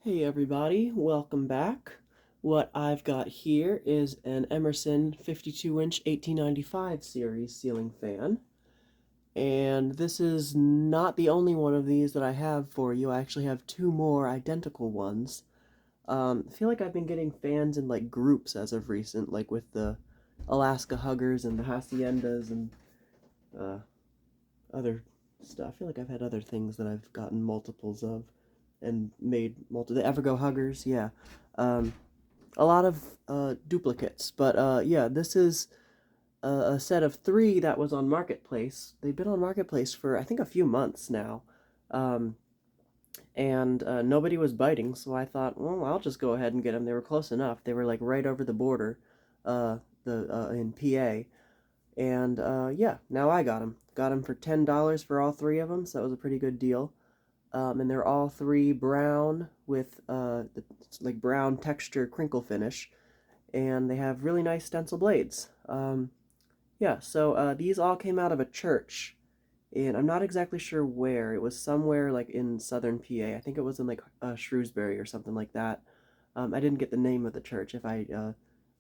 Hey everybody, welcome back. What I've got here is an Emerson 52-inch 1895 series ceiling fan. And this is not the only one of these that I have for you. I actually have two more identical ones. I feel like I've been getting fans in like groups as of recent, like with the Alaska Huggers and the Haciendas and uh, other stuff. I feel like I've had other things that I've gotten multiples of and made the Evergo Huggers, yeah. Um, a lot of duplicates, but yeah, this is a set of three that was on Marketplace. They've been on Marketplace for I think a few months now, um, and nobody was biting, so I thought, well, I'll just go ahead and get them. They were close enough. They were like right over the border, in PA, and yeah, now I got them. Got them for $10 for all three of them, so that was a pretty good deal. And they're all three brown with like brown texture crinkle finish, and they have really nice stencil blades. Yeah, so these all came out of a church, and I'm not exactly sure where. It was somewhere like in southern PA. I think it was in like Shrewsbury or something like that. I didn't get the name of the church. If I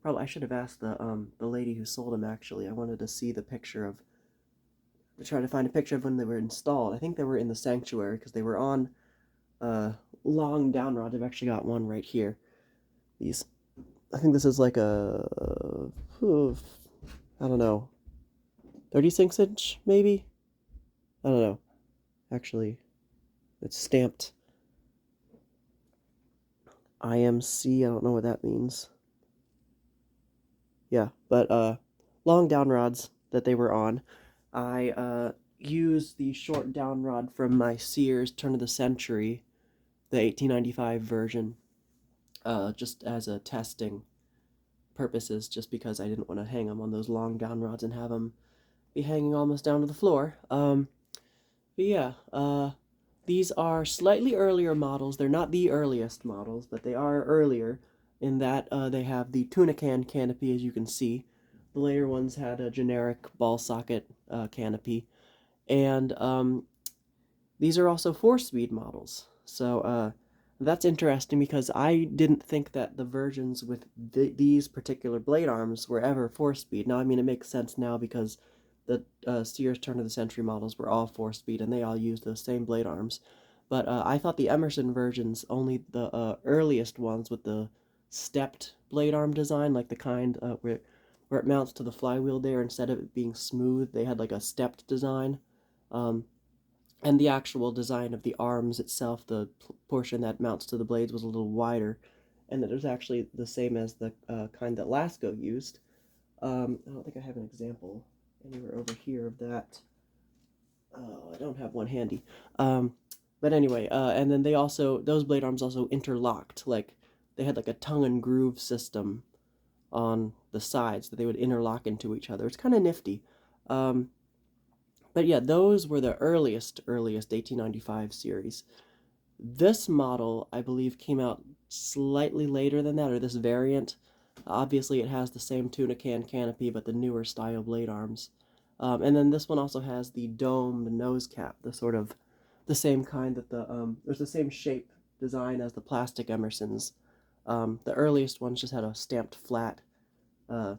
probably I should have asked the lady who sold them. Actually, I wanted to see the picture of to try to find a picture of when they were installed. I think they were in the sanctuary because they were on uh, long down rods. I've actually got one right here. These, I think this is like a, I don't know, 36 inch maybe? I don't know. Actually, it's stamped IMC. I don't know what that means. Yeah, but long down rods that they were on. I used the short down rod from my Sears turn of the century, the 1895 version, just as a testing purposes, just because I didn't want to hang them on those long down rods and have them be hanging almost down to the floor. But yeah, these are slightly earlier models. They're not the earliest models, but they are earlier in that they have the tuna can canopy, as you can see. The later ones had a generic ball socket canopy, and these are also four-speed models. So that's interesting because I didn't think that the versions with these particular blade arms were ever four-speed. Now, I mean, it makes sense now because the Sears turn of the century models were all four-speed and they all used those same blade arms. But I thought the Emerson versions, only the earliest ones with the stepped blade arm design, like the kind where it mounts to the flywheel there instead of it being smooth, they had like a stepped design. Um, and the actual design of the arms itself, the portion that mounts to the blades, was a little wider, and it was actually the same as the kind that Lasco used. I don't think I have an example anywhere over here of that. Oh, I don't have one handy. But anyway, and then they also, those blade arms also interlocked, like they had like a tongue and groove system on the sides that they would interlock into each other. It's kind of nifty. Um, but yeah, those were the earliest 1895 series. This model, I believe, came out slightly later than that, or this variant. Obviously, it has the same tuna can canopy, but the newer style blade arms. And then this one also has the domed nose cap, the sort of the same kind that there's the same shape design as the plastic Emersons. The earliest ones just had a stamped flat uh,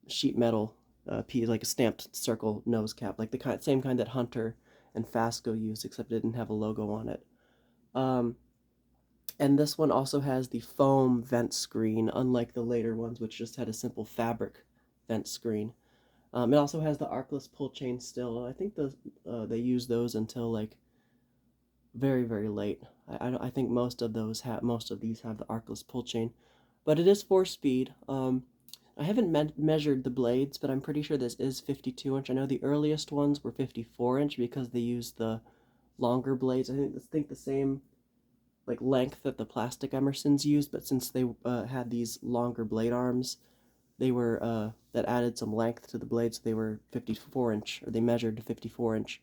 sheet metal piece, like a stamped circle nose cap, like the same kind that Hunter and Fasco used, except it didn't have a logo on it. Um, and this one also has the foam vent screen, unlike the later ones, which just had a simple fabric vent screen. It also has the arcless pull chain still. I think they use those until like very late. I think most of these have the arcless pull chain, but it is four speed. I haven't measured the blades, but I'm pretty sure this is 52 inch. I know the earliest ones were 54 inch because they used the longer blades. I think the same like length that the plastic Emersons used, but since they had these longer blade arms, they were that added some length to the blades. They were 54 inch, or they measured to 54 inch.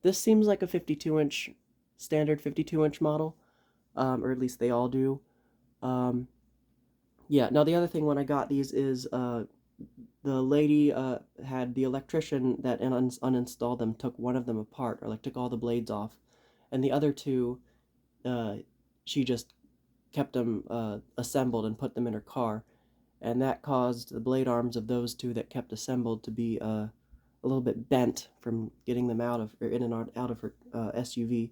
This seems like a 52 inch standard 52 inch model, or at least they all do. Um, yeah. Now the other thing when I got these is the lady had the electrician that uninstalled them took one of them apart, or like took all the blades off, and the other two uh, she just kept them assembled and put them in her car, and that caused the blade arms of those two that kept assembled to be a little bit bent from getting them out of, or in and out of her SUV.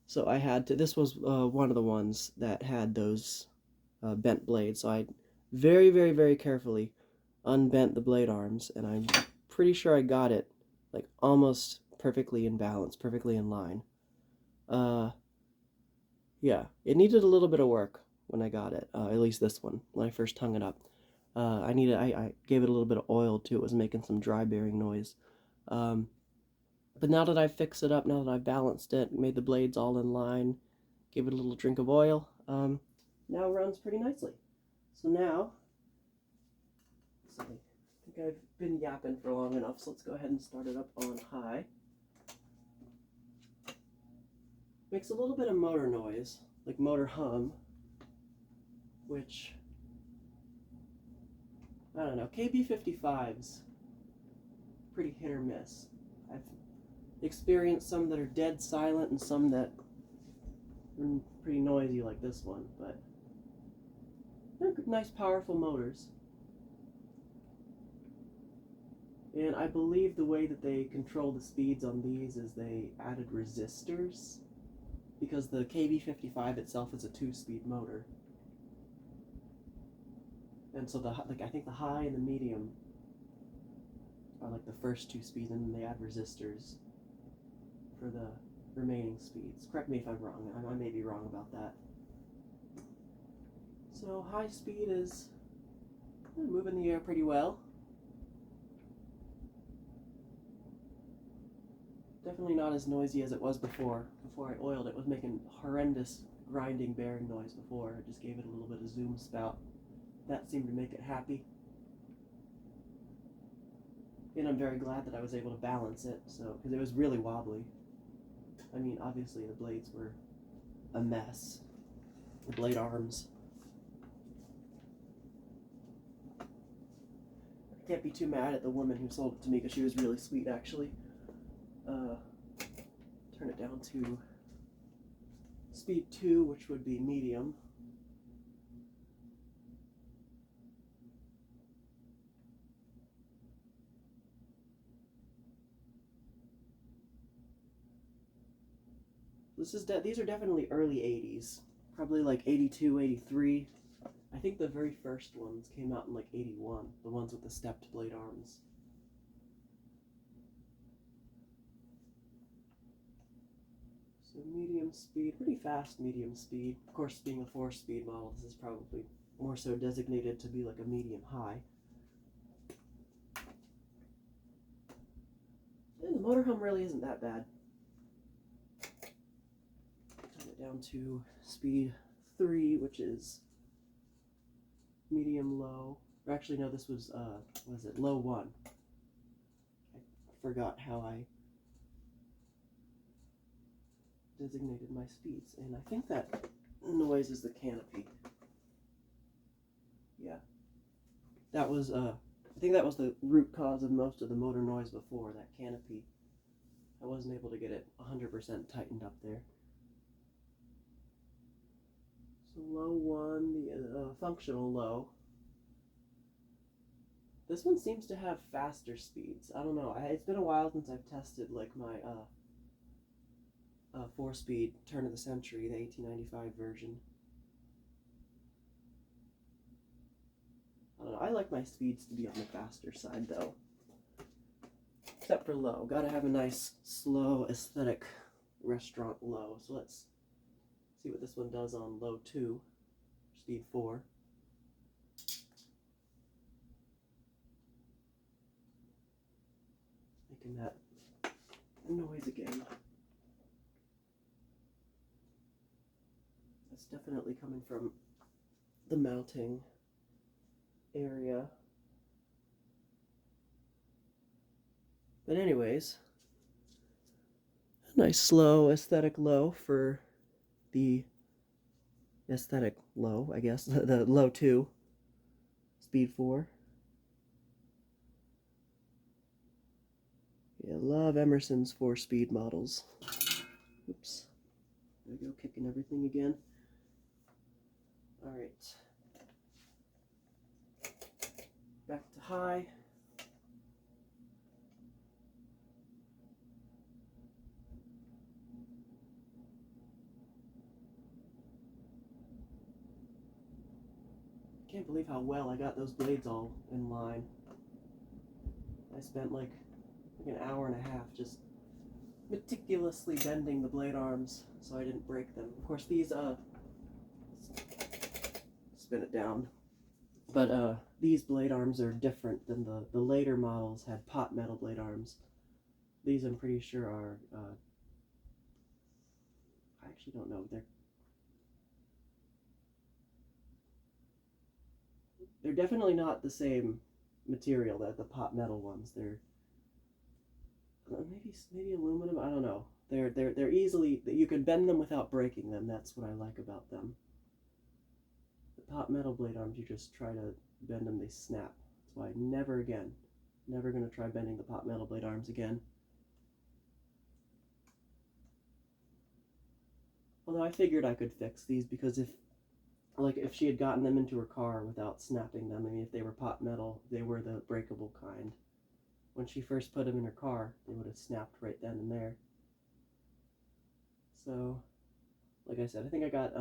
So I had to, this was one of the ones that had those bent blades, so I very, very, very carefully unbent the blade arms, and I'm pretty sure I got it like almost perfectly in balance, perfectly in line. Yeah, it needed a little bit of work when I got it, at least this one, when I first hung it up. I gave it a little bit of oil too. It was making some dry bearing noise. But now that I've fixed it up, now that I've balanced it, made the blades all in line, gave it a little drink of oil, now it runs pretty nicely. So now, I think I've been yapping for long enough, so let's go ahead and start it up on high. Makes a little bit of motor noise, like motor hum, which, I don't know, KB55's pretty hit or miss. I've experienced some that are dead silent and some that are pretty noisy like this one, but they're nice powerful motors. And I believe the way that they control the speeds on these is they added resistors, because the KB55 itself is a 2-speed motor. And so I think the high and the medium are like the first 2 speeds, and then they add resistors for the remaining speeds. Correct me if I'm wrong. I may be wrong about that. So high speed is moving the air pretty well. Definitely not as noisy as it was before. Before I oiled it, it was making horrendous grinding bearing noise before. I just gave it a little bit of zoom spout. That seemed to make it happy. And I'm very glad that I was able to balance it, because it was really wobbly. I mean, obviously the blades were a mess. The blade arms. I can't be too mad at the woman who sold it to me, because she was really sweet, actually. Turn it down to speed 2, which would be medium. These are definitely early 80s, probably like 82, 83. I think the very first ones came out in like 81, the ones with the stepped blade arms. So medium speed, pretty fast medium speed. Of course, being a 4-speed model, this is probably more so designated to be like a medium high. And the motor hum really isn't that bad. Turn it down to speed 3, which is medium low. Or actually, no, this was, what is it, low 1. I forgot how I designated my speeds, and I think that noise is the canopy. Yeah. That was, I think that was the root cause of most of the motor noise before, that canopy. I wasn't able to get it 100% tightened up there. So low 1, the functional low. This one seems to have faster speeds. I don't know. It's been a while since I've tested like my 4-speed turn of the century, the 1895 version. I don't know. I like my speeds to be on the faster side though. Except for low. Gotta have a nice, slow, aesthetic restaurant low. So let's see what this one does on low 2, speed 4. Making that noise again. That's definitely coming from the mounting area. But anyways, a nice slow aesthetic low for the aesthetic low, I guess, the low 2, speed 4. Yeah, love Emerson's 4-speed models. Oops. There we go, kicking everything again. Alright. Back to high. Can't believe how well I got those blades all in line. I spent like an hour and a half just meticulously bending the blade arms so I didn't break them. Of course these spin it down. But these blade arms are different than the later models had pot metal blade arms. These I'm pretty sure are I actually don't know. They're definitely not the same material that the pot metal ones. They're maybe aluminum. I don't know. They're easily, you can bend them without breaking them. That's what I like about them. The pot metal blade arms, you just try to bend them, they snap. That's why never again. Never gonna try bending the pot metal blade arms again. Although I figured I could fix these because if she had gotten them into her car without snapping them, I mean, if they were pot metal, they were the breakable kind. When she first put them in her car, they would have snapped right then and there. So, like I said, I think I got,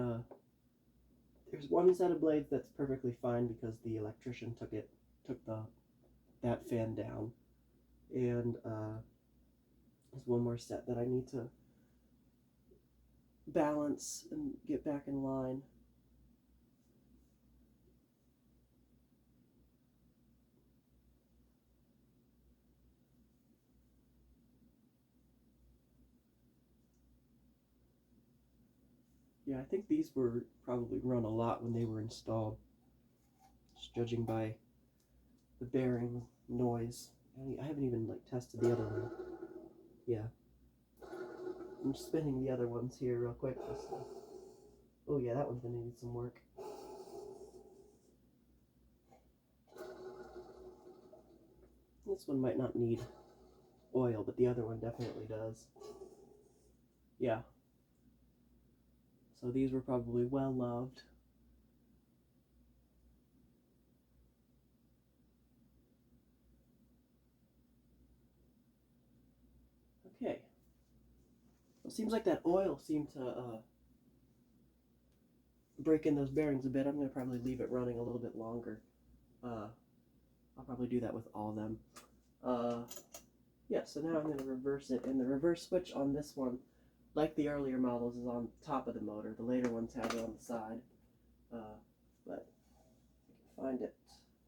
there's one set of blades that's perfectly fine because the electrician took that fan down. And, there's one more set that I need to balance and get back in line. Yeah, I think these were probably run a lot when they were installed, just judging by the bearing noise. I haven't even tested the other one. Yeah. I'm spinning the other ones here real quick. Oh yeah, that one's gonna need some work. This one might not need oil, but the other one definitely does. Yeah. So these were probably well loved. Okay. It seems like that oil seemed to break in those bearings a bit. I'm going to probably leave it running a little bit longer. I'll probably do that with all of them. Yeah, so now I'm going to reverse it, and the reverse switch on this one, like the earlier models, is on top of the motor. The later ones have it on the side, but I can find it.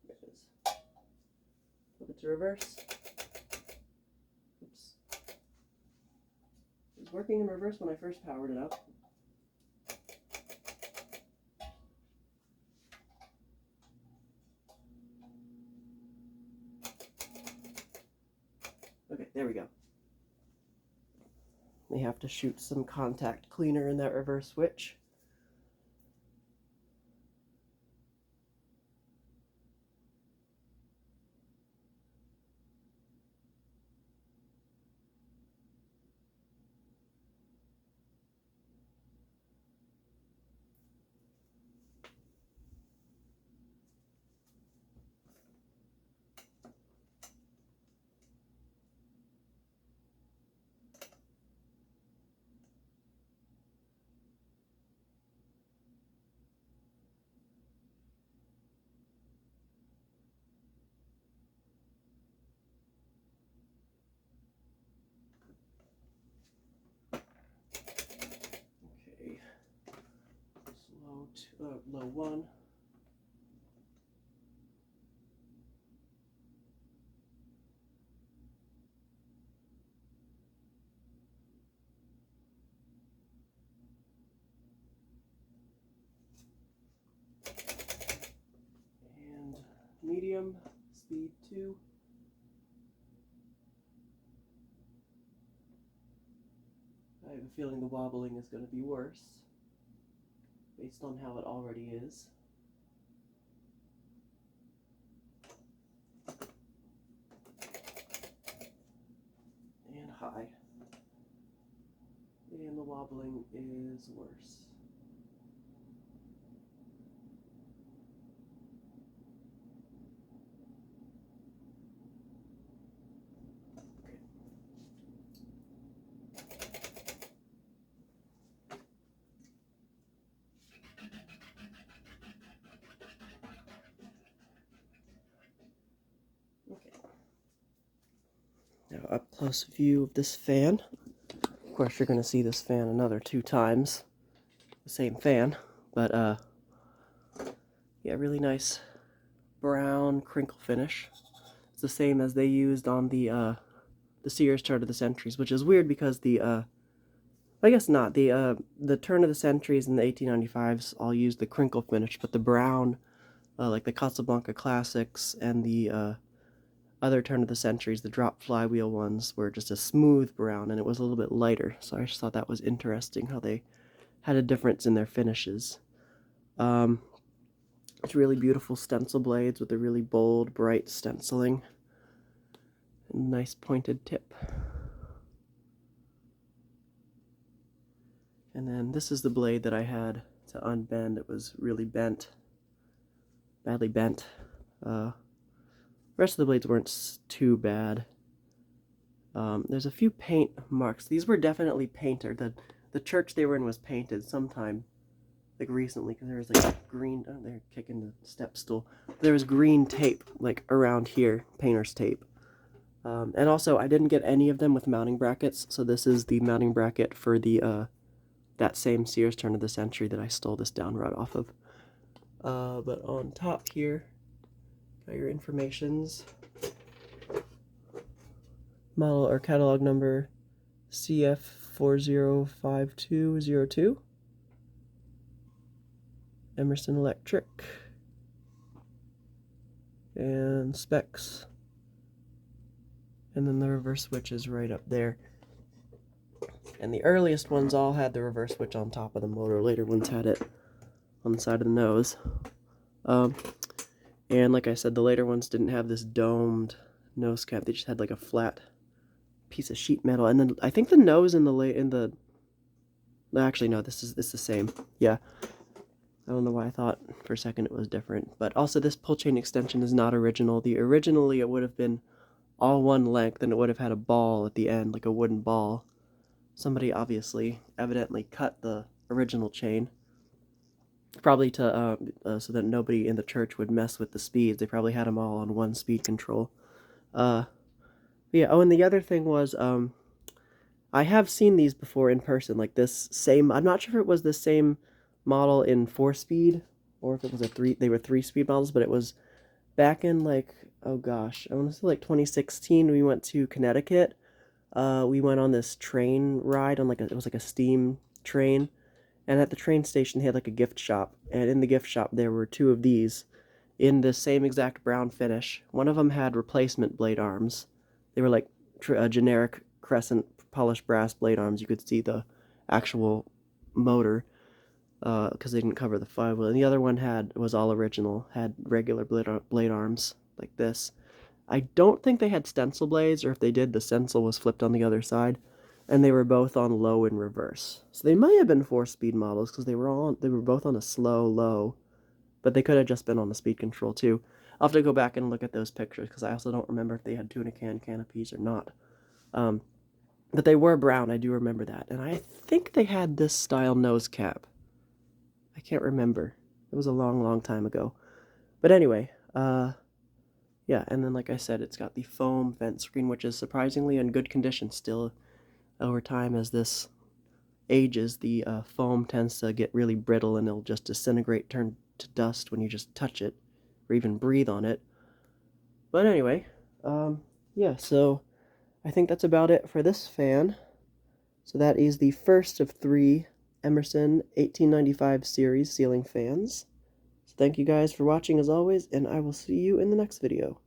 There it is. Flip it to reverse. Oops. It was working in reverse when I first powered it up. Okay, there we go. They have to shoot some contact cleaner in that reverse switch. Low 1. And medium, speed 2. I have a feeling the wobbling is going to be worse, based on how it already is. And high. And the wobbling is worse. Now, up close view of this fan. Of course, you're going to see this fan another 2 times. The same fan, but yeah, really nice brown crinkle finish. It's the same as they used on the Sears turn of the centuries, which is weird because I guess not, the turn of the centuries and the 1895s all used the crinkle finish, but the brown, like the Casablanca Classics and the other turn of the centuries, the drop flywheel ones, were just a smooth brown, and it was a little bit lighter. So I just thought that was interesting how they had a difference in their finishes. It's really beautiful stencil blades with a really bold, bright stenciling and nice pointed tip. And then this is the blade that I had to unbend. It was really bent, badly bent. The rest of the blades weren't too bad. There's a few paint marks. These were definitely painted. The church they were in was painted sometime, like recently, because there was like green, oh, they're kicking the step stool. There was green tape, like around here, painter's tape. And also, I didn't get any of them with mounting brackets, so this is the mounting bracket for the, that same Sears turn of the century that I stole this downrod off of. But on top here, got your informations. Model or catalog number CF405202. Emerson Electric. And specs. And then the reverse switch is right up there. And the earliest ones all had the reverse switch on top of the motor. Later ones had it on the side of the nose. And like I said, the later ones didn't have this domed nose cap. They just had like a flat piece of sheet metal. And then I think the nose actually no, this is the same. Yeah. I don't know why I thought for a second it was different. But also this pull chain extension is not original. Originally it would have been all one length, and it would have had a ball at the end, like a wooden ball. Somebody evidently cut the original chain, probably to so that nobody in the church would mess with the speeds. They probably had them all on one speed control. Yeah. Oh, and the other thing was, I have seen these before in person, like this same. I'm not sure if it was the same model in 4-speed or if it was they were 3-speed models, but it was back in like, oh gosh, I want to say like 2016. We went to Connecticut. We went on this train ride on it was like a steam train, and at the train station they had like a gift shop, and in the gift shop there were 2 of these in the same exact brown finish. One of them had replacement blade arms. They were like generic crescent polished brass blade arms. You could see the actual motor because they didn't cover the flywheel. And the other one was all original, had regular blade arms like this. I don't think they had stencil blades, or if they did, the stencil was flipped on the other side, and they were both on low and reverse. So they might have been 4-speed models because they were both on a slow low, but they could have just been on the speed control too. I'll have to go back and look at those pictures because I also don't remember if they had tuna can canopies or not. But they were brown, I do remember that, and I think they had this style nose cap. I can't remember. It was a long, long time ago. But anyway, yeah, and then like I said, it's got the foam vent screen, which is surprisingly in good condition still. Over time, as this ages, the foam tends to get really brittle and it'll just disintegrate, turn to dust when you just touch it or even breathe on it. But anyway, yeah, so I think that's about it for this fan. So that is the first of 3 Emerson 1895 series ceiling fans. So thank you guys for watching as always, and I will see you in the next video.